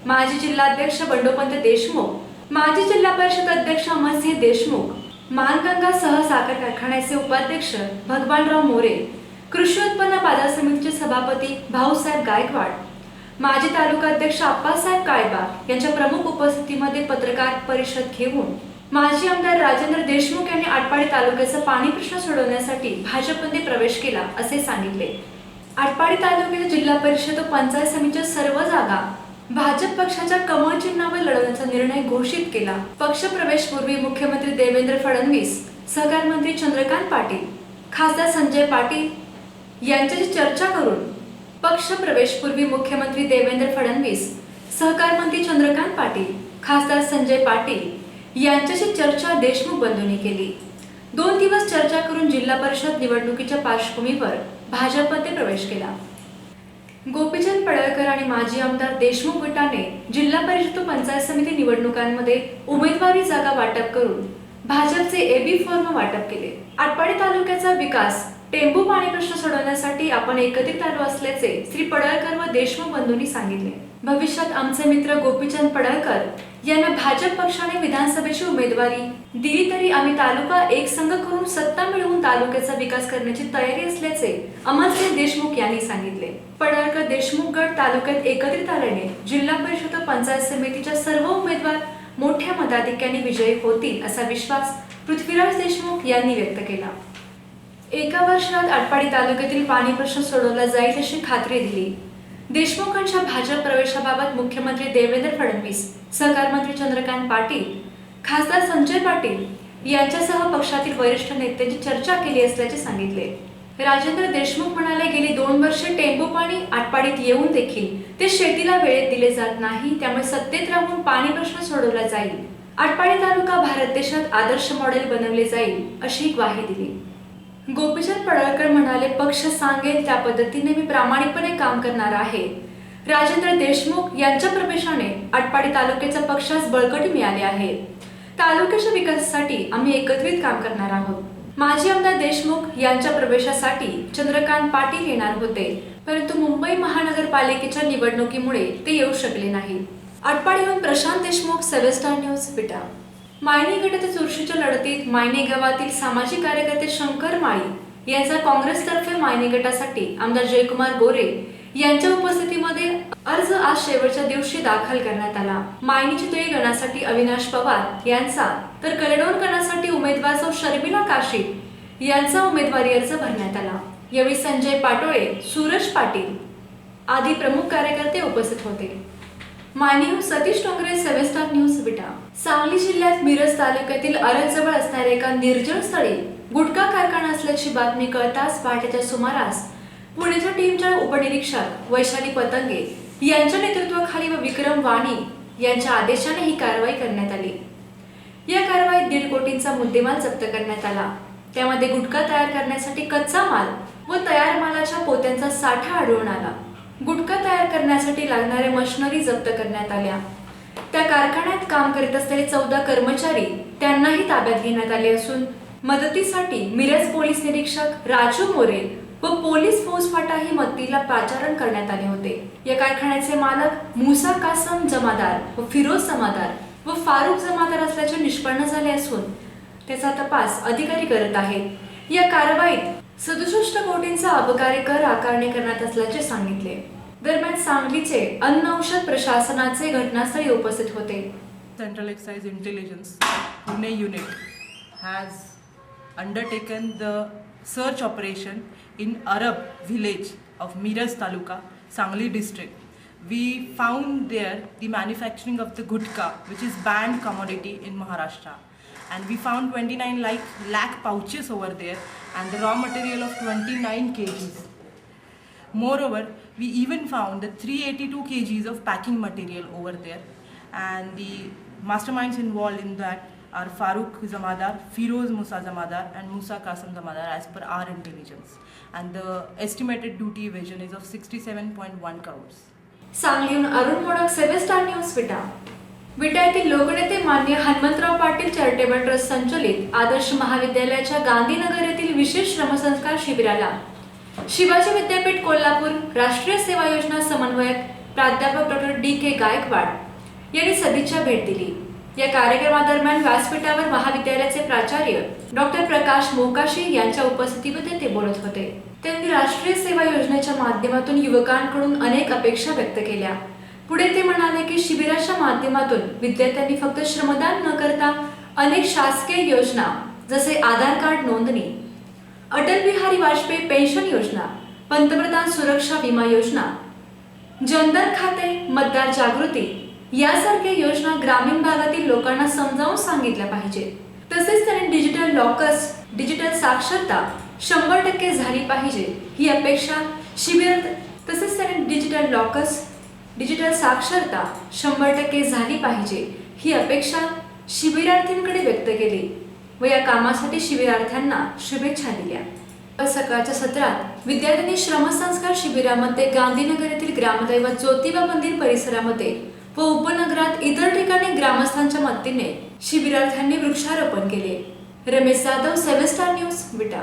माजी जिल्हाध्यक्ष बंडोपंत देशमुख, माजी जिल्हा परिषद अध्यक्ष अमरसिंह देशमुख, मानगंगा सह साखर कारखान्याचे उपाध्यक्ष भगवानराव मोरे, कृषी उत्पन्न बाजार समितीचे सभापती भाऊसाहेब गायकवाड, माजी तालुका अध्यक्ष आप्पासाहेब काळबा यांच्या प्रमुख उपस्थितीमध्ये पत्रकार परिषद घेऊन माजी आमदार राजेंद्र देशमुख यांनी आटपाडी तालुक्याचा पाणी प्रश्न सोडवण्यासाठी भाजपमध्ये प्रवेश केला असे सांगितले. आटपाडी तालुक्याच्या जिल्हा परिषद व पंचायत समितीच्या सर्व जागा भाजप पक्षाच्या कमळ चिन्हावर लढवण्याचा निर्णय घोषित केला. पक्ष प्रवेशपूर्वी मुख्यमंत्री देवेंद्र फडणवीस, सहकार मंत्री चंद्रकांत पाटील, खासदार संजय पाटील यांच्याशी चर्चा करून पक्ष प्रवेशपूर्वी मुख्यमंत्री देवेंद्र फडणवीस, सहकार मंत्री चंद्रकांत पाटील, खासदार संजय पाटील यांच्याशी चर्चा देशमुख बंधूंनी केली. 2 दिवस चर्चा करून जिल्हा परिषद निवडणुकीच्या पार्श्वभूमीवर भाजपमध्ये प्रवेश केला. गोपीचंद पडळकर आणि माजी आमदार देशमुख गटाने जिल्हा परिषद व पंचायत समिती निवडणुकांमध्ये उमेदवारी जागा वाटप करून भाजपचे एबी फॉर्म वाटप केले. आटपाडी तालुक्याचा विकास, टेंबू पाणी प्रश्न सोडवण्यासाठी आपण एकत्रित आलो असल्याचे श्री पडळकर व देशमुख बंधूंनी सांगितले. भविष्यात आमचे मित्र गोपीचंद पडळकर यांना भाजप पक्षाने विधानसभेची उमेदवारी दिली तरी आम्ही तालुका एकसंघ करून सत्ता मिळवून तालुक्याचा विकास करण्याची तयारी असल्याचे अमरसिंह देशमुख यांनी सांगितले. पडळकर देशमुख गट तालुक्यात एकत्रित आल्याने जिल्हा परिषद व पंचायत समितीच्या सर्व उमेदवार मोठ्या मताधिक्याने विजयी होतील असा विश्वास पृथ्वीराज देशमुख यांनी व्यक्त केला. एका वर्षात आटपाडी तालुक्यातील पाणी प्रश्न सोडवला जाईल अशी खात्री दिली. देशमुखांच्या भाजप प्रवेशाबाबत मुख्यमंत्री देवेंद्र फडणवीस, सहकार मंत्री चंद्रकांत पाटील, खासदार संजय पाटील यांच्यासह पक्षातील वरिष्ठ नेत्यांची चर्चा केली असल्याचे सांगितले. राजेंद्र देशमुख म्हणाले, गेली 2 वर्षे टेंबू पाणी आटपाडीत येऊन देखील ते शेतीला वेळेत दिले जात नाही, त्यामुळे सत्तेत राहून पाणी प्रश्न सोडवला जाईल. आटपाडी तालुका भारत देशात आदर्श मॉडेल बनवले जाईल अशी ग्वाही दिली. गोपीचंद पडळकर म्हणाले, पक्ष सांगेल त्या पद्धतीने मी प्रामाणिकपणे काम करणार आहे. राजेंद्र देशमुख यांच्या प्रवेशाने आटपाडी तालुक्याचा पक्षास बळकटी मिळाली आहे. तालुक्याच्या विकासासाठी आम्ही एकत्रित काम करणार आहोत. माजी आमदार देशमुख यांच्या प्रवेशासाठी चंद्रकांत पाटील येणार होते, परंतु मुंबई महानगरपालिकेच्या निवडणुकीमुळे ते येऊ शकले नाही. आटपाडीहून प्रशांत देशमुख, 7 स्टार न्यूज, विटा. मायनी गटाच्या चुरशीच्या लढतीत मायनी गावातील सामाजिक कार्यकर्ते शंकर माळी यांचा काँग्रेसतर्फे मायनी गटासाठी आमदार जयकुमार गोरे यांच्या उपस्थितीमध्ये अर्ज आज शेवटच्या दिवशी दाखल करण्यात आला. मायनी चितळी गणासाठी अविनाश पवार यांचा तर कलेडोन गणासाठी उमेदवार सौ शर्मिला काशी यांचा उमेदवारी अर्ज भरण्यात आला. यावेळी संजय पाटोळे, सूरज पाटील आदी प्रमुख कार्यकर्ते उपस्थित होते. मायनीहून सतीश टोंगरे, 7 स्टार न्यूज, विटा. सांगली जिल्ह्यात मिरज तालुक्यातील अरजजवळ असणाऱ्या एका निर्जन स्थळी गुटखा कारखाना असल्याची बातमी कळताच पहाटेच्या सुमारास पुण्याच्या टीमच्या उपनिरीक्षक वैशाली पतंगे यांच्या नेतृत्वाखाली व विक्रम वाणी यांच्या आदेशाने ही कारवाई करण्यात आली. या कारवाईत 1.5 कोटींचा मुद्देमाल जप्त करण्यात आला. त्यामध्ये गुटखा तयार करण्यासाठी कच्चा माल व तयार मालाच्या पोत्यांचा साठा आढळून आला. गुटखा तयार करण्यासाठी लागणाऱ्या मशिनरी जप्त करण्यात आल्या. त्या कारखान्यात काम करीत असलेले 14 कर्मचारी त्यांनाही ताब्यात घेण्यात आले असून मदतीसाठी मिरज पोलीस निरीक्षक राजू मोरे व पोलीस फौजफाटाही मदतीला पाचारण करण्यात आले होते. या कारखान्याचे मालक मुसा कासम जमादार व फिरोज जमादार व फारुख जमादार असल्याचे निष्पन्न झाले असून त्याचा तपास अधिकारी करत आहेत. या कारवाईत 67 कोटींचा अबकारी कर आकारणी करण्यात असल्याचे सांगितले. दरम्यान सांगलीचे अन्न औषध प्रशासनाचे घटनास्थळी उपस्थित होते. Central Excise Intelligence Pune unit has undertaken the search operation in Arab village of Miraz Taluka, Sangli district. We found there the manufacturing of the gutka, which is banned commodity in Maharashtra. And we found 29 lakh pouches over there and the raw material of 29 kgs. Moreover, we even found the 382 kgs of packing material over there, and the masterminds involved in that are Farooq Zamadar, Firoz Musa Zamadar and Musa Qasim Zamadar as per our intelligence, and the estimated duty evasion is of 67.1 crores. सांगलीहून Arun modak, 7 star news, विटा. विटा येथील लोकनेते मान्य Hanumantrao Patil charitable trust संचलित आदर्श महाविद्यालयाच्या गांधीनगर येथील विशेष श्रमसंस्कार शिबिराला शिवाजी विद्यापीठ कोल्हापूर, राष्ट्रीय सेवा योजना समन्वयक प्राध्यापक डॉक्टर DK गायकवाड यांनी सदिच्छा भेट दिली। या कार्यक्रमादरम्यान व्यासपीठावर महाविद्यालयाचे प्राचार्य डॉक्टर प्रकाश मोकाशी यांच्या उपस्थितीमध्ये ते बोलत होते। त्यांनी राष्ट्रीय सेवा योजनेच्या माध्यमातून युवकांकडून अनेक अपेक्षा व्यक्त केल्या। पुढे ते म्हणाले की शिबिराच्या माध्यमातून विद्यार्थ्यांनी फक्त श्रमदान न करता अनेक शासकीय योजना जसे आधार कार्ड नोंदणी, अटल बिहारी वाजपेयी पेन्शन योजना, पंतप्रधान सुरक्षा विमा योजना, जनधन खाते, मतदार जागृती यासारख्या योजना ग्रामीण भागातील लोकांना समजावून सांगितल्या पाहिजे। तसेच त्यांनी डिजिटल लॉकर्स, डिजिटल साक्षरता 100% झाली पाहिजे ही अपेक्षा डिजिटल साक्षरता 100% झाली पाहिजे ही अपेक्षा शिबिरार्थींकडे व्यक्त केली व या कामासाठी शिबिरार्थ्यांना शुभेच्छा दिल्या। सकाळच्या सत्रात विद्यार्थ्यांनी श्रमसंस्कार शिबिरामध्ये गांधीनगर येथील ग्रामदैवत ज्योतिबा मंदिर परिसरामध्ये व उपनगरात इतर ठिकाणी ग्रामस्थांच्या मदतीने शिबिरार्थ्यांनी वृक्षारोपण केले। रमेश जाधव, 7 स्टार न्यूज, विटा।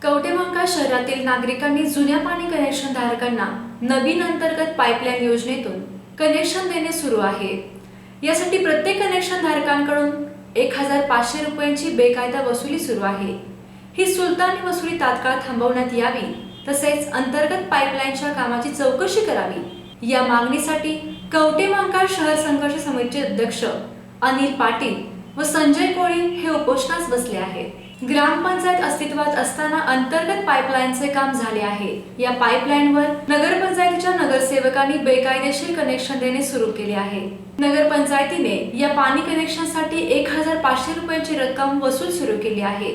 कवटेमहांकाळ शहरातील नागरिकांनी जुन्या पाणी कनेक्शन धारकांना नवीन अंतर्गत पाईपलाईन योजनेतून कनेक्शन देणे सुरू आहे। यासाठी प्रत्येक कनेक्शन धारकांकडून 1500 रुपयांची बेकायदा वसुली सुरू आहे। ही सुलतानी वसुली तात्काळ थांबवण्यात यावी, तसेच अंतर्गत पाईपलाईनच्या कामाची चौकशी करावी या मागणीसाठी कवटेमहांकाळ शहर संघर्ष समितीचे अध्यक्ष अनिल पाटील व संजय कोळी हे उपोषणास बसले आहेत। ग्रामपंचायत अस्तित्वात असताना अंतर्गत पाईपलाईनचे काम झाले आहे। या पाईपलाईनवर नगरपंचायतीच्या नगरसेवकांनी बेकायदेशीर कनेक्शन देणे सुरू केले आहे। नगरपंचायतीने या पाणी कनेक्शनसाठी 1500 रुपयांची रक्कम वसूल सुरू केली आहे।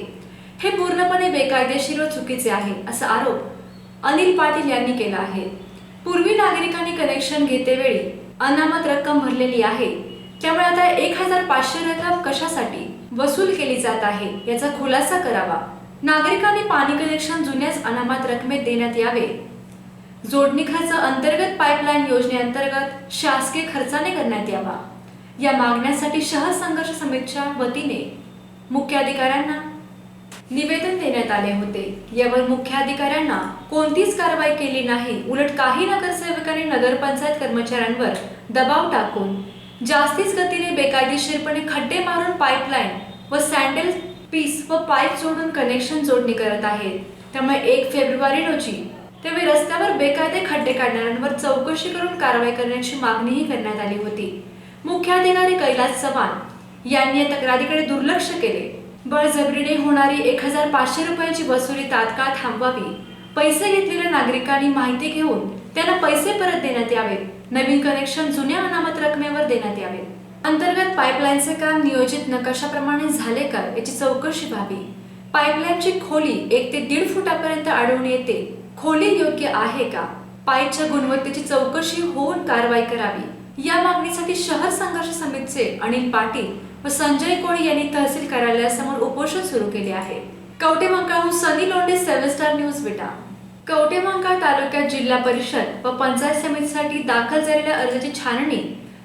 हे पूर्णपणे बेकायदेशीर व चुकीचे आहे असा आरोप अनिल पाटील यांनी केला आहे। पूर्वी नागरिकांनी कनेक्शन घेतेवेळी अनामत रक्कम भरलेली आहे, त्यामुळे आता 1500 रक्कम कशासाठी वसूल केली जात आहे याचा खुलासा करावा। नागरिकांनी पाणी कनेक्शन जुन्याच अनामत रकमेत देण्यात यावे। जोडणी खर्च अंतर्गत पाईपलाईन योजनेअंतर्गत शासकीय खर्चाने करण्यात यावा या मागण्यासाठी शहर संघर्ष समितीच्या वतीने मुख्याधिकाऱ्यांना निवेदन देण्यात आले होते। यावर मुख्याधिकाऱ्यांना कोणतीच कारवाई केली नाही, उलट काही नगरसेवकांनी नगरपंचायत कर्मचाऱ्यांवर दबाव टाकून जास्तीच गतीने बेकायदेशीरपणे खड्डे मारून पाईपलाईन व सॅन्डल पीस व पाईप जोडून कनेक्शन जोडणी करत आहेत। त्यामुळे 1 फेब्रुवारी रोजी त्यावेळी रस्त्यावर बेकायदे खड्डे काढणाऱ्यांवर चौकशी करून कारवाई करण्याची मागणीही करण्यात आली होती। मुख्याधिकारी कैलास चव्हाण यांनी या तक्रारीकडे दुर्लक्ष केले। बळजबरीने होणारी 1500 रुपयांची वसुली तात्काळ थांबवावी। पैसे घेतलेल्या नागरिकांनी माहिती घेऊन त्यांना पैसे परत देण्यात यावे। नवीन कनेक्शन जुन्या अनामत रकमेवर देण्यात यावे। अंतर्गत पाईपलाईनचे काम नियोजित नकाशाप्रमाणे झाले का याची चौकशी व्हावी। पाईपलाईनची खोली 1 ते 1.5 फुटापर्यंत आढळून येते, खोली योग्य आहे का, पाईपच्या गुणवत्तेची चौकशी होऊन कारवाई करावी या मागणीसाठी शहर संघर्ष समितीचे अनिल पाटील व संजय कोळी यांनी तहसील कार्यालयासमोर उपोषण सुरू केले आहे। कवटेमहांकाळहून सनी लोंढे, 7 स्टार न्यूज, विटा। कवटेमहांकाळ तालुक्यात जिल्हा परिषद व पंचायत समितीसाठी दाखल झालेल्या अर्जाची छाननी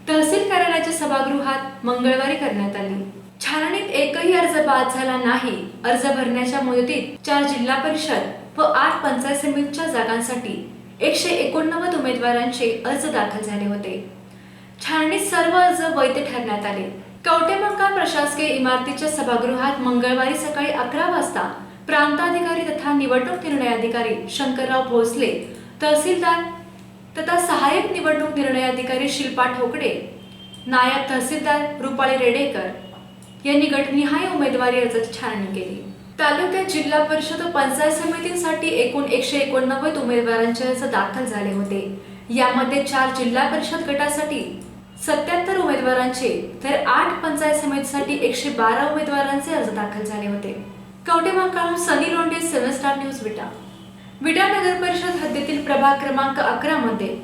तहसील कार्यालयाच्या सभागृहात मंगळवारी करण्यात आली। छाननीत एकही अर्ज बाद झाला नाही। अर्ज भरण्याच्या मुदतीत 4 जिल्हा परिषद व 8 पंचायत समितीच्या जागांसाठी 189 उमेदवारांचे अर्ज दाखल झाले होते। छाननीत सर्व अर्ज वैध ठरण्यात आले। कवटेमहांकाळ प्रशासकीय इमारतीच्या सभागृहात मंगळवारी सकाळी 11 वाजता प्रांताधिकारी तथा निवडणूक निर्णय अधिकारी शंकरराव भोसले, तहसीलदार तथा सहाय्यक निवडणूक निर्णय अधिकारी शिल्पा ठोकडे, नायब तहसीलदार रुपाली रेडेकर यांनी गटनिहाय उमेदवारी अर्जाची छाननी केली। तालुक्यात जिल्हा परिषद व पंचायत समितींसाठी एकूण 189 उमेदवारांचे अर्ज दाखल झाले होते। यामध्ये 4 जिल्हा परिषद गटासाठी 77 उमेदवारांचे तर 8 पंचायत समितीसाठी 112 उमेदवारांचे अर्ज दाखल झाले होते। कवटेमहांकाळहून सनी लोंढे, 7 स्टार न्यूज, विटा। विटा नगर परिषद हद्दीतील प्रभाग क्रमांक 11 मध्ये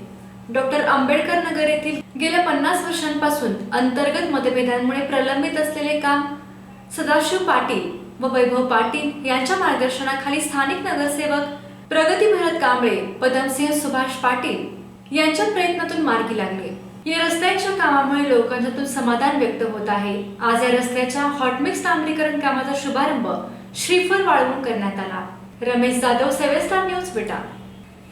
डॉक्टर आंबेडकर नगर येथील गेल्या 50 वर्षांपासून अंतर्गत मतभेदांमुळे प्रलंबित असलेले काम सदाशिव पाटील व वैभव पाटील यांच्या मार्गदर्शनाखाली स्थानिक नगरसेवक प्रगती भरत कांबळे, पदमसिंह सुभाष पाटील यांच्या प्रयत्नातून मार्गी लागले। या रस्त्याच्या कामामुळे लोकांच्यातून समाधान व्यक्त होत आहे। आज या रस्त्याच्या हॉटमिक्स डांबरीकरण कामाचा शुभारंभ श्रीफळ वाळवून करण्यात आला। रमेश जाधव, 7 स्टार न्यूज, विटा।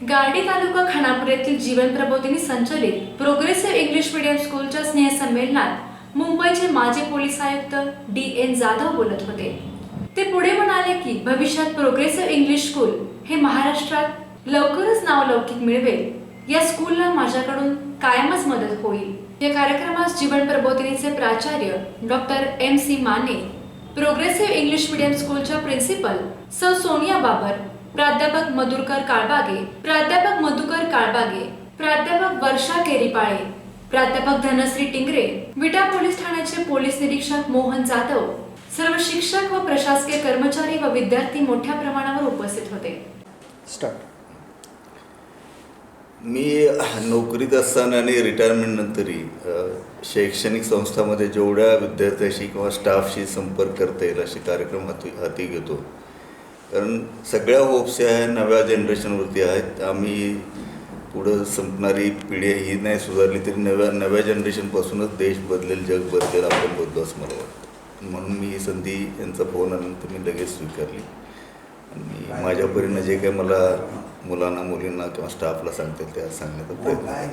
गारडी तालुका खानापूर येथील जीवन प्रबोधिनी संचलित प्रोग्रेसिव्ह इंग्लिश मीडियम स्कूलच्या स्नेहसंमेलनात मुंबईचे माजी पोलीस आयुक्त DN जाधव बोलत होते. ते पुढे म्हणाले की भविष्यात प्रोग्रेसिव्ह इंग्लिश स्कूल हे महाराष्ट्रात लवकरच नावलौकिक मिळवेल. या स्कूलला माझ्याकडून कायमच मदत होईल. या कार्यक्रमास जीवन प्रबोधिनीचे प्राचार्य doctor MC Mane, progressive English medium स्कूलच्या प्रिन्सिपल सौ सोनिया बाबर, प्राध्यापक मधुकर काळबागे, प्राध्यापक वर्षा केरीपाळे, प्राध्यापक धनश्री टिंगरे, विटा पोलीस ठाण्याचे पोलीस निरीक्षक मोहन जाधव, सर्व शिक्षक व प्रशासकीय कर्मचारी व विद्यार्थी मोठ्या प्रमाणावर उपस्थित होते. मी नोकरीत असताना आणि रिटायरमेंटनंतरही शैक्षणिक संस्थांमध्ये जेवढ्या विद्यार्थ्याशी किंवा स्टाफशी संपर्क करता येईल असे कार्यक्रम हाती घेतो. कारण सगळ्या होप्स ह्या नव्या जनरेशनवरती आहेत. आम्ही पुढं संपणारी पिढी ही नाही सुधारली तरी नव्या जनरेशनपासूनच देश बदलेल, जग बदलेल, आपण बदलू असं मला वाटतं. म्हणून मी ही संधी यांचा फोन आल्यानंतर मी लगेच स्वीकारली आणि माझ्या परीनं जे काही मला मुलांना, मुलींना किंवा स्टाफला सांगता येईल त्या सांगण्याचा प्रयत्न करणार.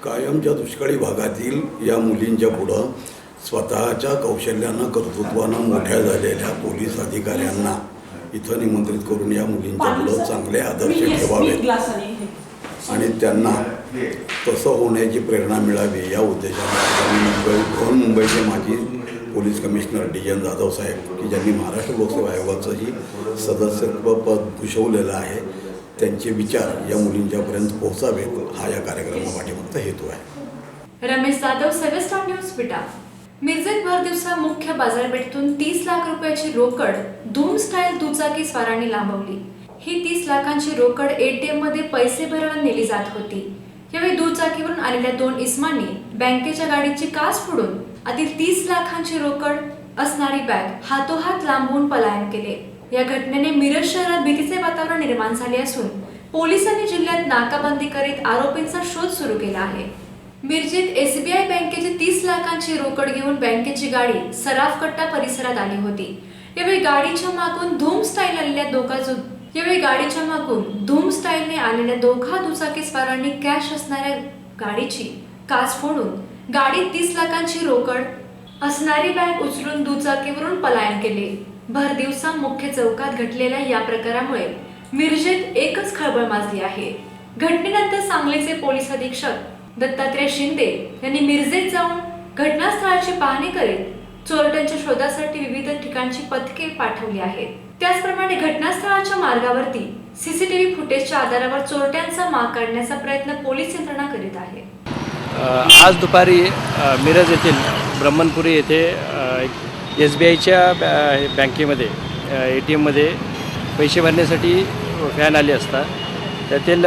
कायमच्या दुष्काळी भागातील या मुलींच्या पुढं स्वतःच्या कौशल्यानं, कर्तृत्वानं मोठ्या झालेल्या पोलीस अधिकाऱ्यांना इथं निमंत्रित करून या मुलींच्या पुढं चांगले आदर्श ठेवावेत आणि त्यांना तसं होण्याची प्रेरणा मिळावी या उद्देशाने मुंबईचे माजी पोलीस कमिशनर DN जाधव साहेब, की ज्यांनी महाराष्ट्र लोकसेवा आयोगाचंही सदस्यत्व पद भूषवलेलं आहे, त्यांचे विचार या मुलींच्यापर्यंत पोहोचावेत हा या कार्यक्रमापाठीमागचा हेतू आहे. रमेश जाधव, 7 स्टार न्यूज, विटा. मिरजेत भर दिवसा मुख्य बाजारपेठेतून 30 लाख रुपयाची रोकड धूम स्टाईल दुचाकी स्वारांनी लांबवली. ही 30 लाखांची रोकड ATM मध्ये पैसे भरायला नेली जात होती. यावेळी दुचाकीवरून आलेल्या 2 इसमांनी बँकेच्या गाडीची काच फोडून आधी 30 लाखांची रोकड असणारी बॅग हातोहात लांबवून पलायन केले. या घटनेने मिरज शहरात भीतीचे वातावरण निर्माण झाले असून पोलिसांनी जिल्ह्यात नाकाबंदी करीत आरोपींचा शोध सुरू केला आहे. मिरजेत SBI बँकेची 30 लाखांची रोकड घेऊन बँकेची गाडी सराफकट्टा परिसरात आली होती. यावेळी गाडीच्या मागून धूम स्टाईलने आलेल्या दोघा दुचाकी स्वारांनी कॅश असणाऱ्या गाडीची काच फोडून गाडीत 30 लाखांची रोकड असणारी बॅग उचलून दुचाकीवरून पलायन केले. भर दिवसा मुख्य चौकात घडलेल्या या प्रकारामुळे मिरजेत एकच खळबळ माजली आहे. घटनेनंतर सांगलीचे पोलीस अधीक्षक दत्तात्रय शिंदे यांनी मिरजेत जाऊन घटनास्थळाची पाहणी करीत चोरट्यांच्या शोधासाठी विविध ठिकाणची पथके पाठवली आहेत. त्याचप्रमाणे घटनास्थळाच्या मार्गावरती CCTV फुटेजच्या आधारावर चोरट्यांचा माग काढण्याचा प्रयत्न पोलीस यंत्रणा करीत आहे. आज दुपारी मिरज येथील ब्रह्मणपुरी येथे SBIच्या बँकेमध्ये ATM मध्ये पैसे भरण्यासाठी व्हॅन आली असता त्यातील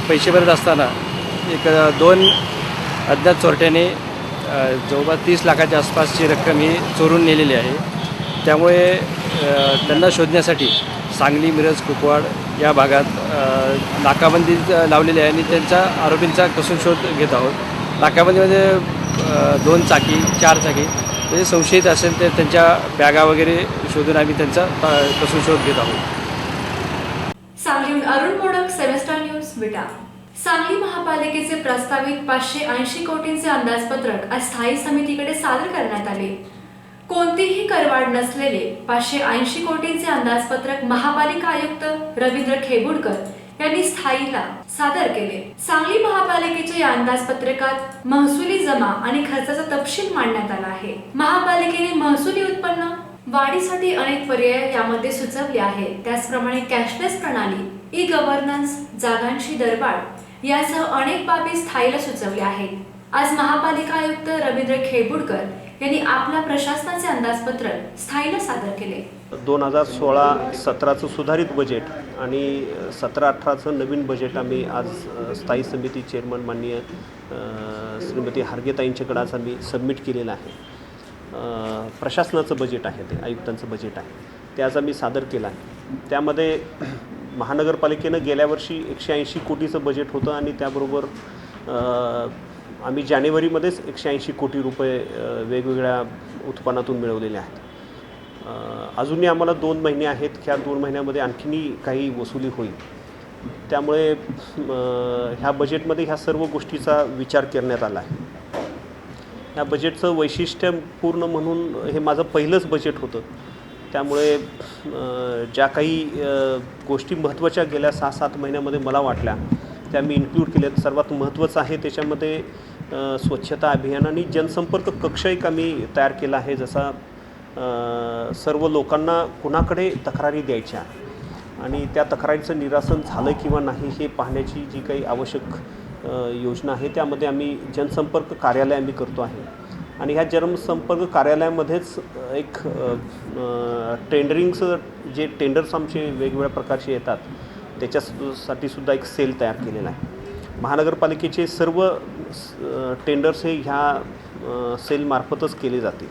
पैसे भरत असताना 2 अज्ञात चोरट्याने जवळपास 30 लाखाच्या आसपासची रक्कम ही चोरून नेलेली आहे. त्यामुळे त्यांना शोधण्यासाठी सांगली, मिरज, कुपवाड या भागात नाकाबंदी लावलेली आहे आणि त्यांच्या आरोपींचा कसून शोध घेत आहोत. नाकाबंदीमध्ये 2 चाकी, 4 चाकी म्हणजे संशयित असेल तर त्यांच्या बॅगा वगैरे शोधून आम्ही त्यांचा कसून शोध घेत आहोत. सांगलीहून अरुण मोडक, 7 स्टार न्यूज, विटा. सांगली महापालिकेचे प्रस्तावित 580 कोटींचे अंदाजपत्रक आज स्थायी समितीकडे सादर करण्यात आले. कोणतीही करवाढ नसलेले 580 कोटींचे अंदाजपत्रक महापालिका आयुक्त रवींद्र खेबुडकर यांनी स्थायीला सादर केले. सांगली महापालिकेच्या या अंदाजपत्रकात महसुली जमा आणि खर्चाचा तपशील मांडण्यात आला आहे. महापालिकेने महसुली उत्पन्न वाढीसाठी अनेक पर्याय यामध्ये सुचवले आहेत. त्याचप्रमाणे कॅशलेस प्रणाली, ई-गव्हर्नन्स, जागांची दरवाढ यासह अनेक बाबी स्थायीला सुचवल्या आहेत. आज महापालिका आयुक्त रवींद्र खेबुडकर यांनी आपला प्रशासनाचे अंदाजपत्रक स्थायीला सादर केले. 2016-17चं सुधारित बजेट आणि 17-18चं नवीन बजेट आम्ही आज स्थायी समिती चेअरमन माननीय श्रीमती हार्गेताईंच्याकडे आज आम्ही सबमिट केलेलं आहे. प्रशासनाचं बजेट आहे, ते आयुक्तांचं बजेट आहे, ते आज आम्ही सादर केलं आहे. त्यामध्ये महानगरपालिकेनं गेल्या वर्षी 180 कोटीचं बजेट होतं आणि त्याबरोबर आम्ही जानेवारीमध्येच 180 कोटी रुपये वेगवेगळ्या उत्पन्नातून मिळवलेले आहेत. अजूनही आम्हाला 2 महिने आहेत. ह्या 2 महिन्यामध्ये आणखीनही काही वसुली होईल. त्यामुळे ह्या बजेटमध्ये ह्या सर्व गोष्टीचा विचार करण्यात आला आहे. या बजेटचं वैशिष्ट्य पूर्ण म्हणून हे माझं पहिलंच बजेट होतं. त्यामुळे ज्या काही गोष्टी महत्त्वाच्या गेल्या 6-7 महिन्यामध्ये मला वाटल्या त्या मी इन्क्लूड केल्यात. सर्वात महत्त्वाचं आहे त्याच्यामध्ये स्वच्छता अभियान आणि जनसंपर्क कक्ष एक आम्ही तयार केला आहे. जसा सर्व लोकांना कुणाकडे तक्रारी द्यायच्या आणि त्या तक्रारीचं निरासन झालं किंवा नाही हे पाहण्याची जी काही आवश्यक योजना आहे त्यामध्ये आम्ही जनसंपर्क कार्यालय आम्ही करतो आहे. आणि ह्या जनसंपर्क कार्यालयामध्येच एक टेंडरिंगचं जे टेंडर्स आमचे वेगवेगळ्या प्रकारचे येतात त्याच्यासाठी सुद्धा एक सेल तयार केलेला आहे. महानगरपालिकेचे सर्व टेंडर्स हे ह्या सेलमार्फतच केले जातील.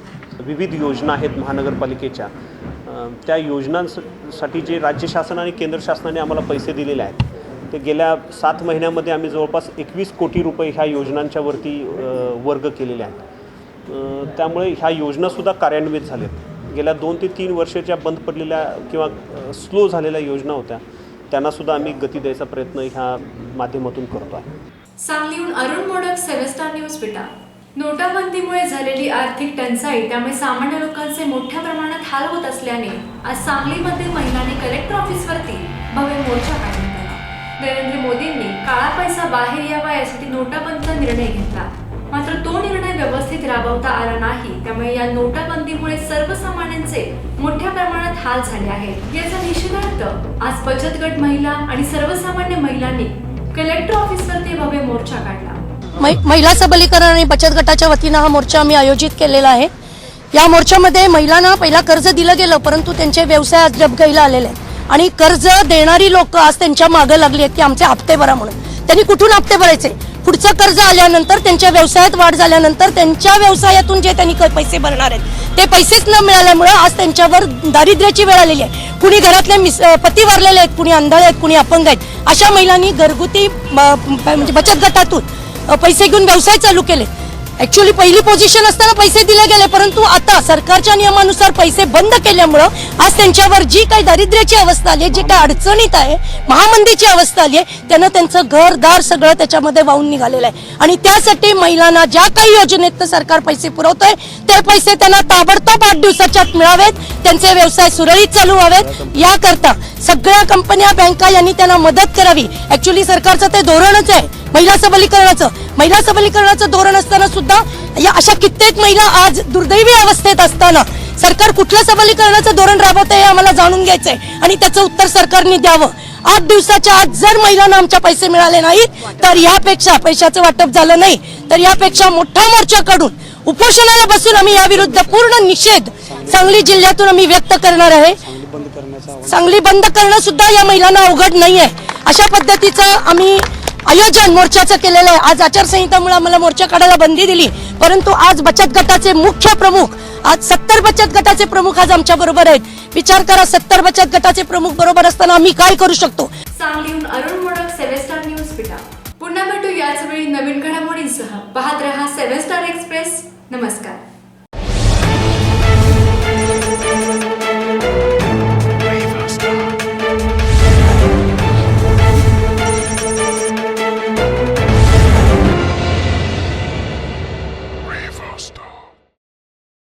विविध योजना आहेत महानगरपालिकेच्या, त्या योजनांसाठी जे राज्य शासन आणि केंद्र शासनाने आम्हाला पैसे दिलेले आहेत ते गेल्या 7 महिन्यामध्ये आम्ही जवळपास 21 कोटी रुपये ह्या योजनांच्या वरती वर्ग केलेले आहेत. त्यामुळे ह्या योजनासुद्धा कार्यान्वित झाल्यात. गेल्या 2 ते 3 वर्षाच्या बंद पडलेल्या किंवा स्लो झालेल्या योजना होत्या त्यांनासुद्धा आम्ही गती द्यायचा प्रयत्न ह्या माध्यमातून करतो आहे. सांगलीहून अरुण मोडक, 7 स्टार न्यूज विटा. नोटाबंदीमुळे झालेली आर्थिक टंचाई त्यामुळे सामान्य लोकांचे मोठ्या प्रमाणात हाल होत असल्याने आज सांगलीमध्ये महिलांनी कलेक्टर ऑफिसवरती भव्य मोर्चा काढण्यात आला. नरेंद्र मोदींनी काळा पैसा बाहेर यावा यासाठी नोटाबंदीचा निर्णय घेतला. मात्र तो निर्णय व्यवस्थित राबवता आला नाही. त्यामुळे या नोटाबंदीमुळे सर्वसामान्यांचे मोठ्या प्रमाणात हाल झाले आहेत. याचा निषेधार्थ आज बचत गट महिला आणि सर्वसामान्य महिलांनी कलेक्टर ऑफिसवरती भव्य मोर्चा काढला. महिला सबलीकरण आणि बचत गटाच्या वतीनं हा मोर्चा आम्ही आयोजित केलेला आहे. या मोर्चामध्ये महिलांना पहिला कर्ज दिलं गेलं परंतु त्यांचे व्यवसाय आज डबघाईला आलेले आहेत आणि कर्ज देणारी लोक आज त्यांच्या मागे लागली आहेत की आमचे हप्ते भरा म्हणून. त्यांनी कुठून हप्ते भरायचे? पुढचं कर्ज आल्यानंतर त्यांच्या व्यवसायात वाढ झाल्यानंतर त्यांच्या व्यवसायातून जे त्यांनी पैसे भरणार आहेत ते पैसेच न मिळाल्यामुळे आज त्यांच्यावर दारिद्र्याची वेळ आलेली आहे. कुणी घरातले पती वारलेले आहेत, कुणी आंधळे आहेत, कुणी अपंग आहेत. अशा महिलांनी घरगुती म्हणजे बचत गटातून पैसे घेऊन व्यवसाय चालू केले. ऍक्च्युअली पहिली पोझिशन असताना पैसे दिले गेले परंतु आता सरकारच्या नियमानुसार पैसे बंद केल्यामुळं आज त्यांच्यावर जी काही दारिद्र्याची अवस्था आली, जी काही अडचणीत आहे, महामंदीची अवस्था आली आहे, त्यानं त्यांचं घरदार सगळं त्याच्यामध्ये वाहून निघालेलं आहे. आणि त्यासाठी महिलांना ज्या काही योजनेत सरकार पैसे पुरवतोय ते पैसे त्यांना ताबडतोब 8 दिवसाच्या आत मिळावेत, त्यांचे व्यवसाय सुरळीत चालू व्हावेत. याकरता सगळ्या कंपन्या, बँका यांनी त्यांना मदत करावी. ऍक्च्युअली सरकारचं ते धोरणच आहे महिला सबलीकरणाचं. महिला सबलीकरणाचं धोरण असताना सुद्धा या अशा कित्येक महिला आज दुर्दैवी अवस्थेत असताना सरकार कुठलं सबलीकरणाचं धोरण राबवतंय हे आम्हाला जाणून घ्यायचंय आणि त्याचं उत्तर सरकारने द्यावं. 8 दिवसाच्या आत जर महिलांना आमच्या पैसे मिळाले नाहीत तर यापेक्षा पैशाचं वाटप झालं नाही तर यापेक्षा मोठा मोर्चा काढून उपोषणाला बसून आम्ही याविरुद्ध पूर्ण निषेध सांगली जिल्ह्यातून आम्ही व्यक्त करणार आहे. सांगली बंद करणं सुद्धा या महिलांना अवघड नाही आहे. अशा पद्धतीचं आम्ही आयोजन मोर्चाचं केलेलं आहे. आज आचारसंहितामुळे आम्हाला मोर्चा काढायला बंदी दिली परंतु आज बचत गटाचे मुख्य प्रमुख, आज 70 बचत गटाचे प्रमुख आज आमच्या बरोबर आहेत. विचार करा, 70 बचत गटाचे प्रमुख बरोबर असताना आम्ही काय करू शकतो. सांगलीहून अरुण मोडक, 7 स्टार न्यूज विटा. पुन्हा भेटू याच वेळी नवीन घडामोडींसह. पाहत रहा 7 स्टार एक्सप्रेस. नमस्कार.